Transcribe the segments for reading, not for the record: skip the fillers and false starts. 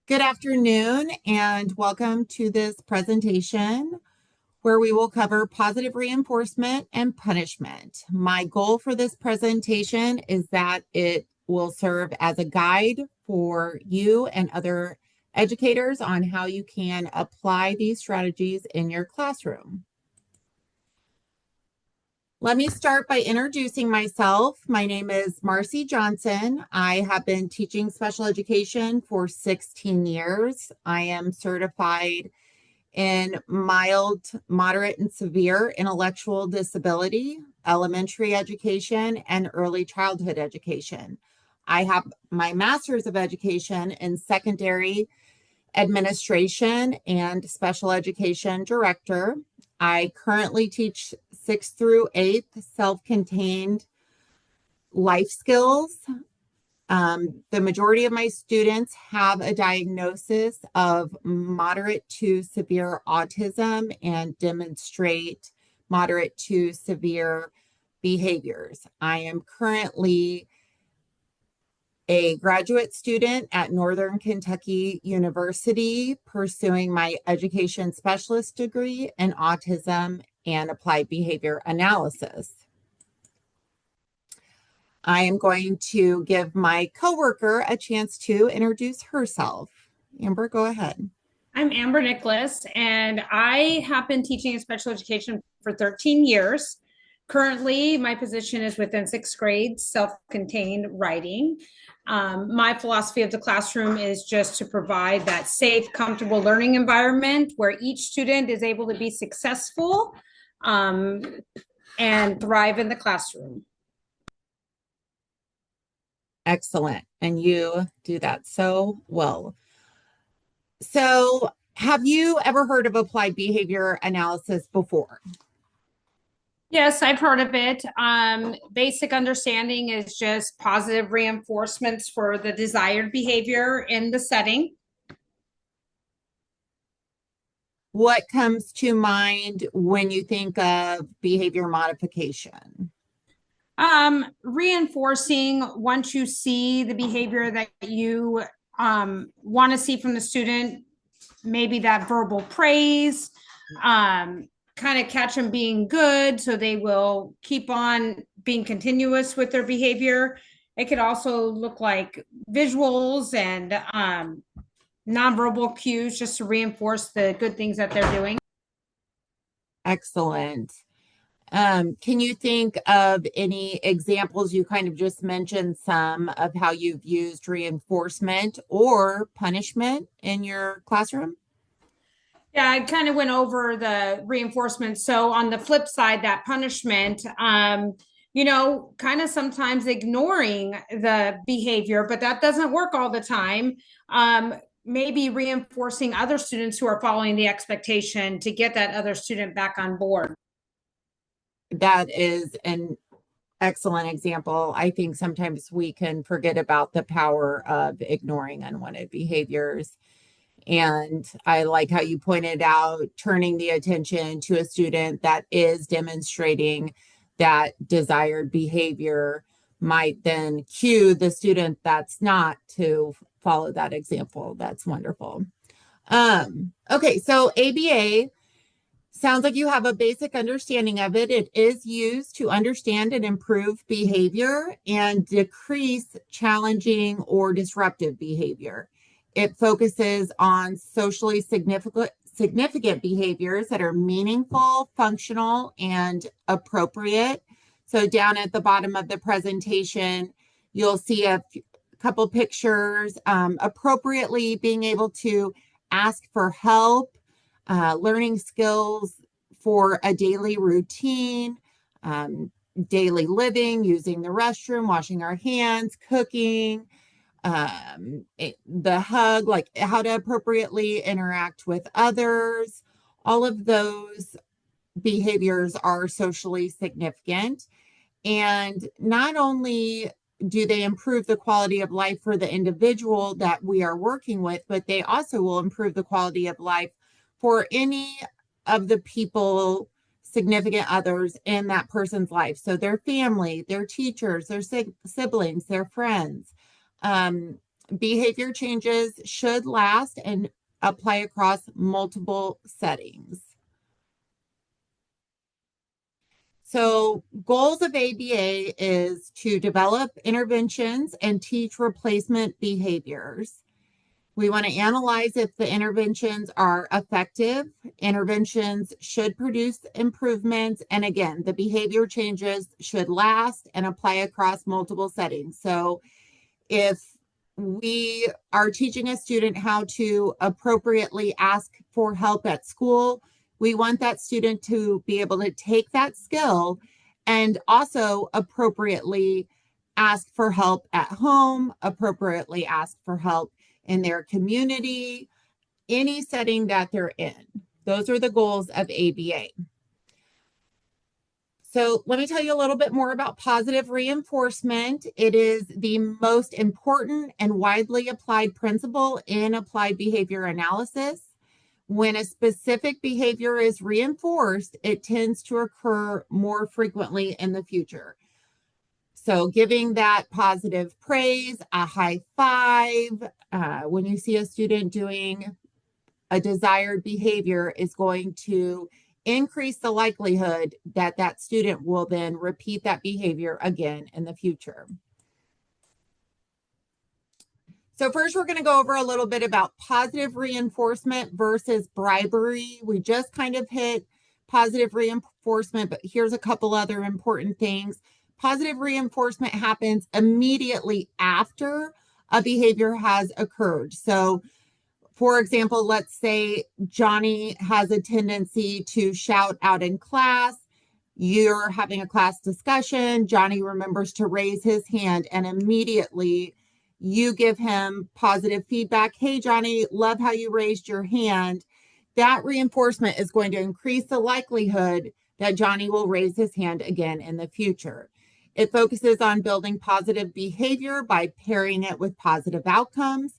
Good afternoon and welcome to this presentation where we will cover positive reinforcement and punishment. My goal for this presentation is that it will serve as a guide for you and other educators on how you can apply these strategies in your classroom. Let me start by introducing myself. My name is Marcy Johnson. I have been teaching special education for 16 years. I am certified in mild, moderate, and severe intellectual disability, elementary education, and early childhood education. I have my master's of education in secondary administration and special education director. I currently teach 6th through 8th self-contained life skills. The majority of my students have a diagnosis of moderate to severe autism and demonstrate moderate to severe behaviors. I am currently a graduate student at Northern Kentucky University pursuing my education specialist degree in autism and applied behavior analysis. I am going to give my coworker a chance to introduce herself. Amber, go ahead. I'm Amber Nicholas, and I have been teaching in special education for 13 years. Currently, my position is within 6th grade self-contained writing. My philosophy of the classroom is just to provide that safe, comfortable learning environment where each student is able to be successful and thrive in the classroom. Excellent. And you do that so well. So, have you ever heard of applied behavior analysis before? Yes, I've heard of it. Basic understanding is just positive reinforcements for the desired behavior in the setting. What comes to mind when you think of behavior modification? Reinforcing once you see the behavior that you want to see from the student, maybe that verbal praise, kind of catch them being good so they will keep on being continuous with their behavior. It could also look like visuals and nonverbal cues just to reinforce the good things that they're doing. Excellent. Can you think of any examples? You kind of just mentioned some of how you've used reinforcement or punishment in your classroom. Yeah, I kind of went over the reinforcement. So on the flip side, that punishment, kind of sometimes ignoring the behavior, but that doesn't work all the time. Maybe reinforcing other students who are following the expectation to get that other student back on board. That is an excellent example. I think sometimes we can forget about the power of ignoring unwanted behaviors. And I like how you pointed out turning the attention to a student that is demonstrating that desired behavior might then cue the student that's not to follow that example. That's wonderful. Okay, so ABA sounds like you have a basic understanding of it. It is used to understand and improve behavior and decrease challenging or disruptive behavior. It focuses on socially significant behaviors that are meaningful, functional, and appropriate. So down at the bottom of the presentation, you'll see a couple pictures, appropriately being able to ask for help, learning skills for a daily routine, daily living, using the restroom, washing our hands, cooking, the hug, like how to appropriately interact with others. All of those behaviors are socially significant. And not only do they improve the quality of life for the individual that we are working with, but they also will improve the quality of life for any of the people, significant others in that person's life. So their family, their teachers, their siblings, their friends. behavior changes should last and apply across multiple settings. So goals of ABA is to develop interventions and teach replacement behaviors. We want to analyze if the interventions are effective. Interventions should produce improvements. And again, the behavior changes should last and apply across multiple settings. So if we are teaching a student how to appropriately ask for help at school, we want that student to be able to take that skill and also appropriately ask for help at home, appropriately ask for help in their community, any setting that they're in. Those are the goals of ABA. So let me tell you a little bit more about positive reinforcement. It is the most important and widely applied principle in applied behavior analysis. When a specific behavior is reinforced, it tends to occur more frequently in the future. So giving that positive praise, a high five, when you see a student doing a desired behavior is going to increase the likelihood that that student will then repeat that behavior again in the future. So first, we're going to go over a little bit about positive reinforcement versus bribery. We just kind of hit positive reinforcement, but here's a couple other important things. Positive reinforcement happens immediately after a behavior has occurred. So for example, let's say Johnny has a tendency to shout out in class. You're having a class discussion. Johnny remembers to raise his hand, and immediately you give him positive feedback. Hey, Johnny, love how you raised your hand. That reinforcement is going to increase the likelihood that Johnny will raise his hand again in the future. It focuses on building positive behavior by pairing it with positive outcomes.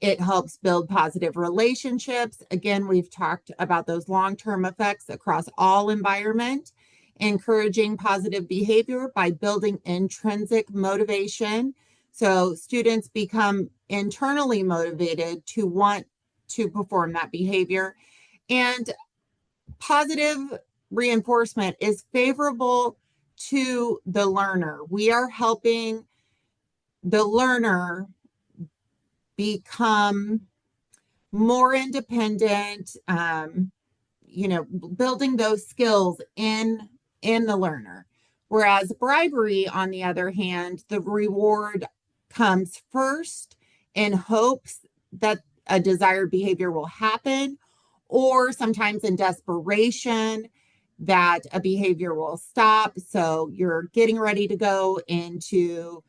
It helps build positive relationships. Again, we've talked about those long-term effects across all environment. Encouraging positive behavior by building intrinsic motivation. So students become internally motivated to want to perform that behavior. And positive reinforcement is favorable to the learner. We are helping the learner become more independent, building those skills in the learner. Whereas bribery, on the other hand, the reward comes first in hopes that a desired behavior will happen, or sometimes in desperation that a behavior will stop. So you're getting ready to go into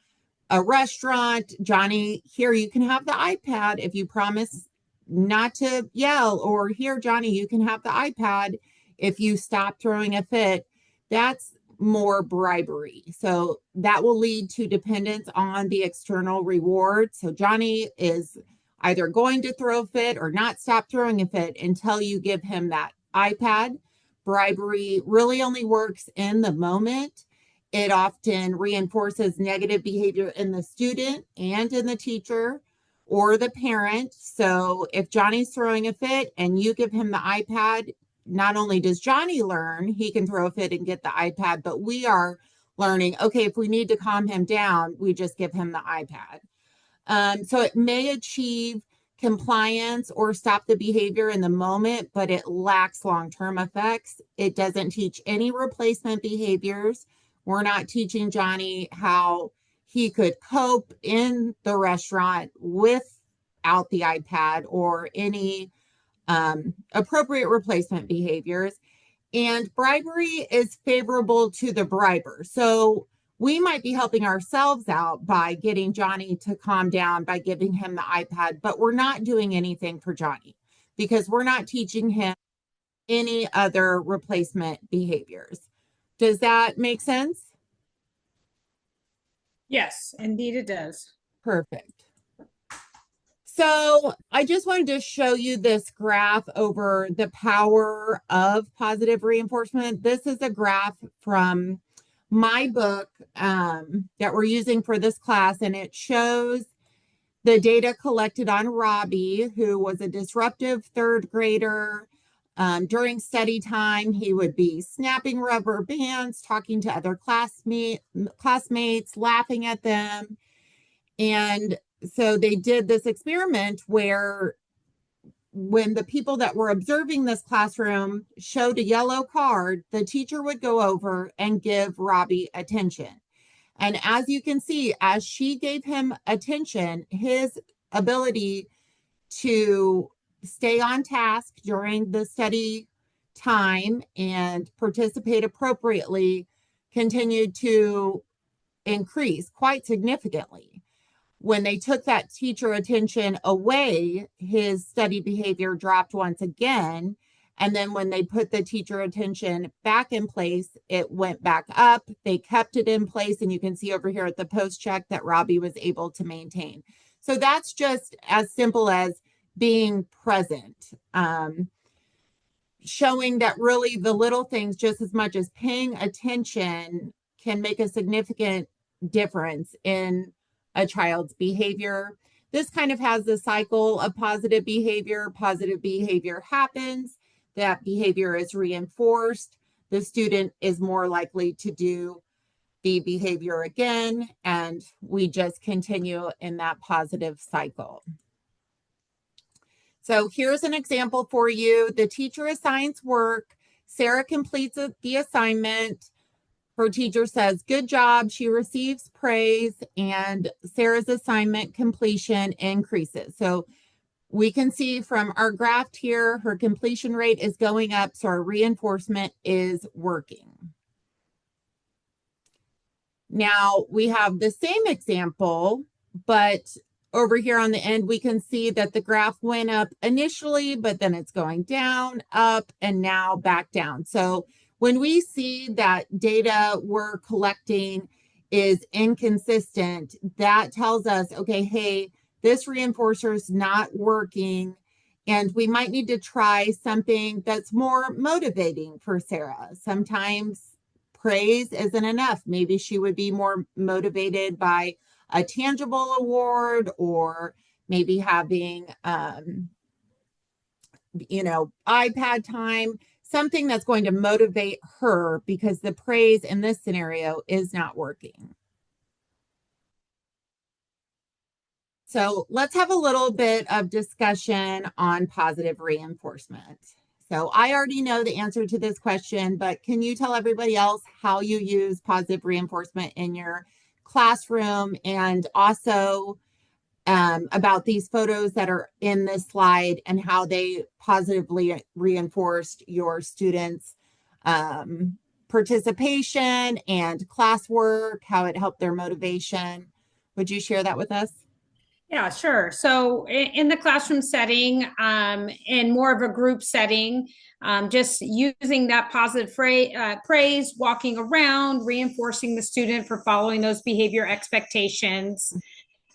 a restaurant. Johnny, here, you can have the iPad if you promise not to yell, or here, Johnny, you can have the iPad if you stop throwing a fit. That's more bribery. So that will lead to dependence on the external reward. So Johnny is either going to throw a fit or not stop throwing a fit until you give him that iPad. Bribery really only works in the moment. It often reinforces negative behavior in the student and in the teacher or the parent. So if Johnny's throwing a fit and you give him the iPad, not only does Johnny learn, he can throw a fit and get the iPad, but we are learning, okay, if we need to calm him down, we just give him the iPad. So it may achieve compliance or stop the behavior in the moment, but it lacks long-term effects. It doesn't teach any replacement behaviors. We're not teaching Johnny how he could cope in the restaurant without the iPad or any appropriate replacement behaviors. And bribery is favorable to the briber. So we might be helping ourselves out by getting Johnny to calm down by giving him the iPad, but we're not doing anything for Johnny because we're not teaching him any other replacement behaviors. Does that make sense? Yes, indeed it does. Perfect. So I just wanted to show you this graph over the power of positive reinforcement. This is a graph from my book that we're using for this class, and it shows the data collected on Robbie, who was a disruptive third grader. During study time, he would be snapping rubber bands, talking to other classmates, laughing at them. And so they did this experiment where when the people that were observing this classroom showed a yellow card, the teacher would go over and give Robbie attention. And as you can see, as she gave him attention, his ability to stay on task during the study time and participate appropriately continued to increase quite significantly. When they took that teacher attention away, his study behavior dropped once again. And then when they put the teacher attention back in place, it went back up. They kept it in place. And you can see over here at the post check that Robbie was able to maintain. So that's just as simple as being present, showing that really the little things, just as much as paying attention, can make a significant difference in a child's behavior. This kind of has the cycle of positive behavior. Positive behavior happens, that behavior is reinforced. The student is more likely to do the behavior again, and we just continue in that positive cycle. So here's an example for you. The teacher assigns work. Sarah completes the assignment. Her teacher says, "Good job." She receives praise, and Sarah's assignment completion increases. So we can see from our graph here, her completion rate is going up, so our reinforcement is working. Now we have the same example, but over here on the end, we can see that the graph went up initially, but then it's going down, up, and now back down. So when we see that data we're collecting is inconsistent, that tells us, okay, hey, this reinforcer is not working, and we might need to try something that's more motivating for Sarah. Sometimes praise isn't enough. Maybe she would be more motivated by a tangible award, or maybe having, iPad time, something that's going to motivate her, because the praise in this scenario is not working. So let's have a little bit of discussion on positive reinforcement. So I already know the answer to this question, but can you tell everybody else how you use positive reinforcement in your classroom, and also about these photos that are in this slide and how they positively reinforced your students' participation and classwork, how it helped their motivation? Would you share that with us? Yeah, sure. So in the classroom setting, in more of a group setting, just using that positive praise, walking around, reinforcing the student for following those behavior expectations.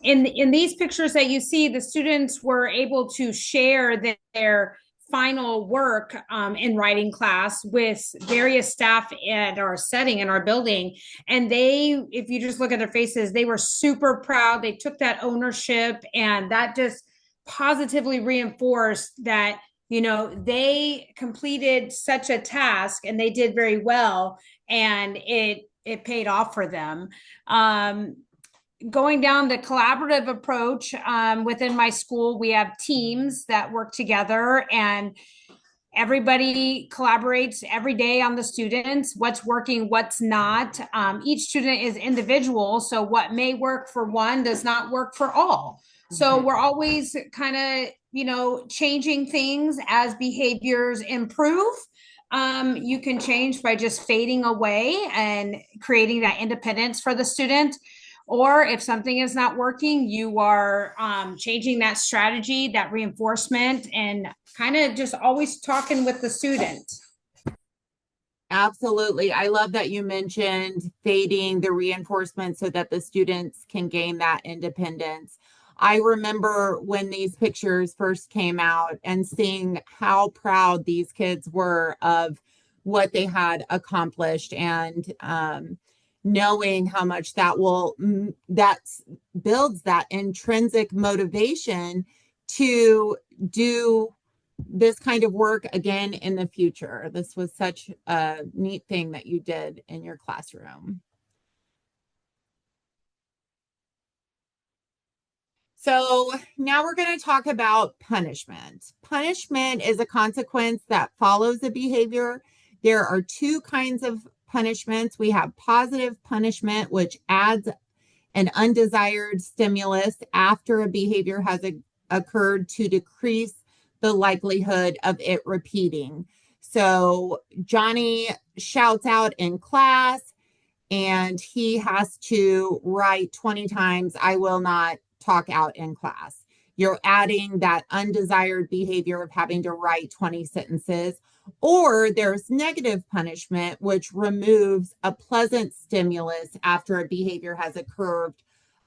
In these pictures that you see, the students were able to share their final work in writing class with various staff at our setting in our building. And they, if you just look at their faces, they were super proud. They took that ownership, and that just positively reinforced that, they completed such a task and they did very well, and it paid off for them. Going down the collaborative approach, within my school, we have teams that work together, and everybody collaborates every day on the students, what's working, what's not. Each student is individual, so what may work for one does not work for all. So we're always kind of, changing things as behaviors improve. You can change by just fading away and creating that independence for the student. Or if something is not working, you are changing that strategy, that reinforcement, and kind of just always talking with the student. Absolutely. I love that you mentioned fading the reinforcement so that the students can gain that independence. I remember when these pictures first came out and seeing how proud these kids were of what they had accomplished. And knowing how much that will, that builds that intrinsic motivation to do this kind of work again in the future. This was such a neat thing that you did in your classroom. So now we're going to talk about punishment. Punishment is a consequence that follows a behavior. There are two kinds of punishments. We have positive punishment, which adds an undesired stimulus after a behavior has occurred to decrease the likelihood of it repeating. So Johnny shouts out in class and he has to write 20 times, "I will not talk out in class." You're adding that undesired behavior of having to write 20 sentences. Or there's negative punishment, which removes a pleasant stimulus after a behavior has occurred,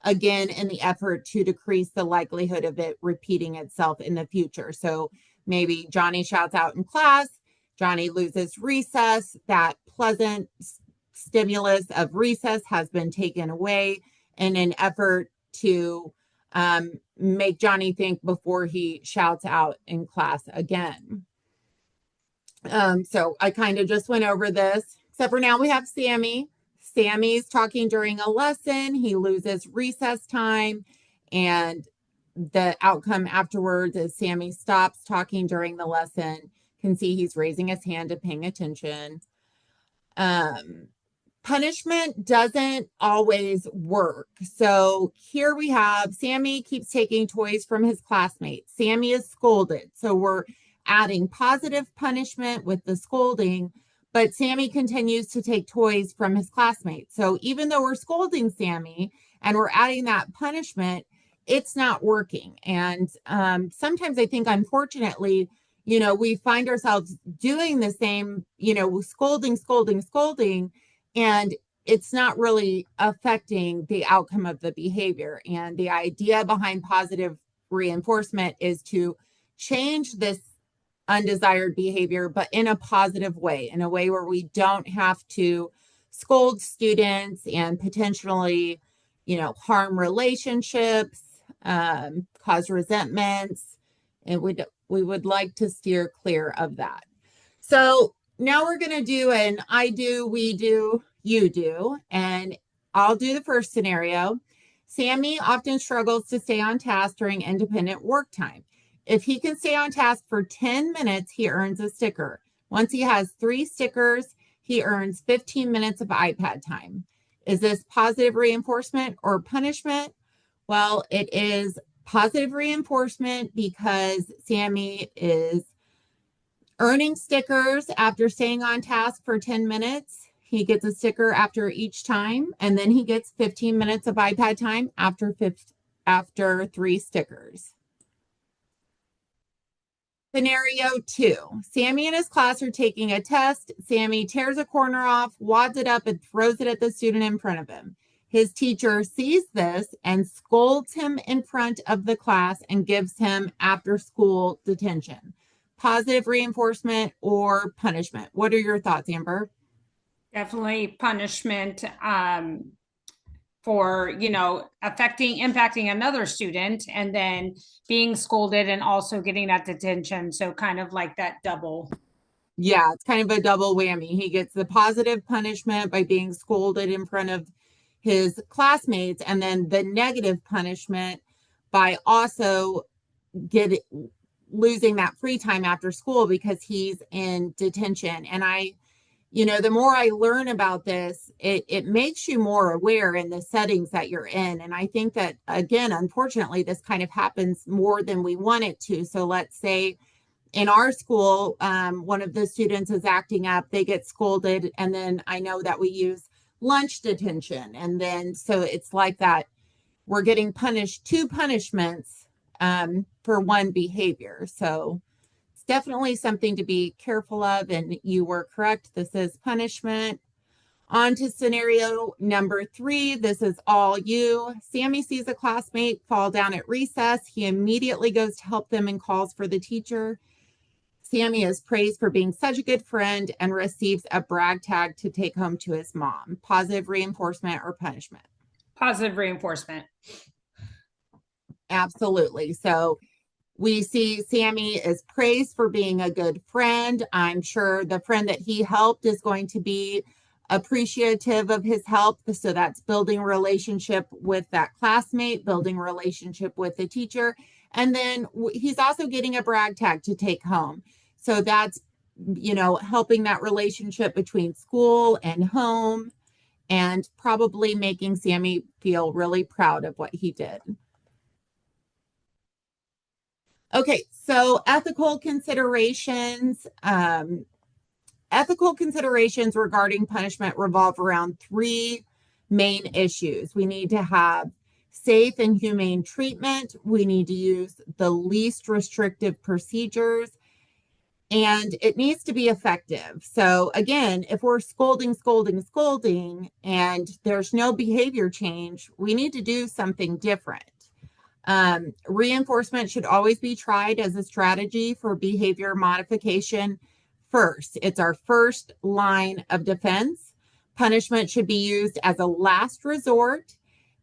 again, in the effort to decrease the likelihood of it repeating itself in the future. So maybe Johnny shouts out in class, Johnny loses recess, that pleasant stimulus of recess has been taken away in an effort to make Johnny think before he shouts out in class again. So I kind of just went over this, except for now we have Sammy. Sammy's talking during a lesson. He loses recess time, and the outcome afterwards is Sammy stops talking during the lesson. Can see he's raising his hand and paying attention. Punishment doesn't always work. So here we have Sammy keeps taking toys from his classmates. Sammy is scolded. So we're adding positive punishment with the scolding, but Sammy continues to take toys from his classmates. So even though we're scolding Sammy and we're adding that punishment, it's not working. And sometimes I think, unfortunately, we find ourselves doing the same, scolding, and it's not really affecting the outcome of the behavior. And the idea behind positive reinforcement is to change this undesired behavior, but in a positive way, in a way where we don't have to scold students and potentially, harm relationships, cause resentments. And we would like to steer clear of that. So now we're going to do an I do, we do, you do, and I'll do the first scenario. Sammy often struggles to stay on task during independent work time. If he can stay on task for 10 minutes, he earns a sticker. Once he has 3 stickers, he earns 15 minutes of iPad time. Is this positive reinforcement or punishment? Well, it is positive reinforcement because Sammy is earning stickers after staying on task for 10 minutes. He gets a sticker after each time, and then he gets 15 minutes of iPad time after 3 stickers. Scenario 2. Sammy and his class are taking a test. Sammy tears a corner off, wads it up, and throws it at the student in front of him. His teacher sees this and scolds him in front of the class and gives him after-school detention. Positive reinforcement or punishment? What are your thoughts, Amber? Definitely punishment for, impacting another student and then being scolded and also getting that detention. So kind of like that double. Yeah, it's kind of a double whammy. He gets the positive punishment by being scolded in front of his classmates, and then the negative punishment by also losing that free time after school because he's in detention. And the more I learn about this, it makes you more aware in the settings that you're in. And I think that, again, unfortunately, this kind of happens more than we want it to. So let's say in our school, one of the students is acting up, they get scolded, and then I know that we use lunch detention. And then so it's like that we're getting punished 2 punishments for one behavior. So it's definitely something to be careful of. And you were correct. This is punishment. On to scenario number 3. This is all you. Sammy sees a classmate fall down at recess. He immediately goes to help them and calls for the teacher. Sammy is praised for being such a good friend and receives a brag tag to take home to his mom. Positive reinforcement or punishment? Positive reinforcement. Absolutely. So we see Sammy is praised for being a good friend. I'm sure the friend that he helped is going to be appreciative of his help. So that's building a relationship with that classmate, building a relationship with the teacher. And then he's also getting a brag tag to take home. So that's, helping that relationship between school and home and probably making Sammy feel really proud of what he did. Okay, so ethical considerations. Ethical considerations regarding punishment revolve around three main issues. We need to have safe and humane treatment. We need to use the least restrictive procedures, and it needs to be effective. So again, if we're scolding, and there's no behavior change, we need to do something different. Reinforcement should always be tried as a strategy for behavior modification first. It's our first line of defense. Punishment should be used as a last resort.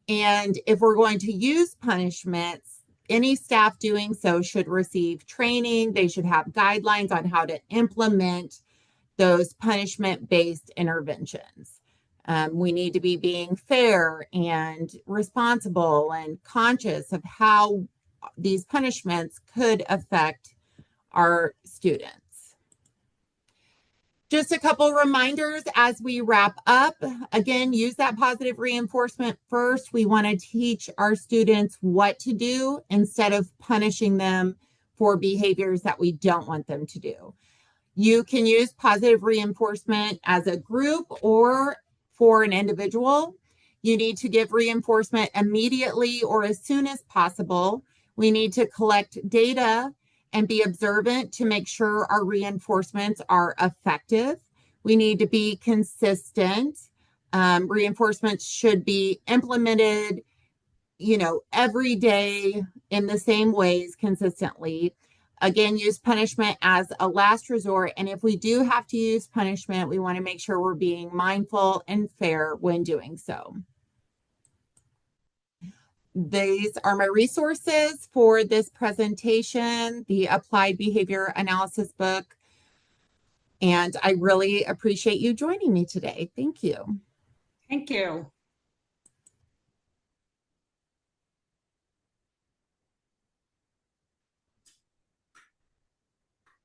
And if we're going to use punishments, any staff doing so should receive training. They should have guidelines on how to implement those punishment-based interventions. We need to be being fair and responsible and conscious of how these punishments could affect our students. Just a couple reminders as we wrap up. Again, use that positive reinforcement first. We want to teach our students what to do instead of punishing them for behaviors that we don't want them to do. You can use positive reinforcement as a group or for an individual. You need to give reinforcement immediately or as soon as possible. We need to collect data and be observant to make sure our reinforcements are effective. We need to be consistent. Reinforcements should be implemented, every day in the same ways consistently. Again, use punishment as a last resort. And if we do have to use punishment, we want to make sure we're being mindful and fair when doing so. These are my resources for this presentation, the Applied Behavior Analysis book. And I really appreciate you joining me today. Thank you. Thank you.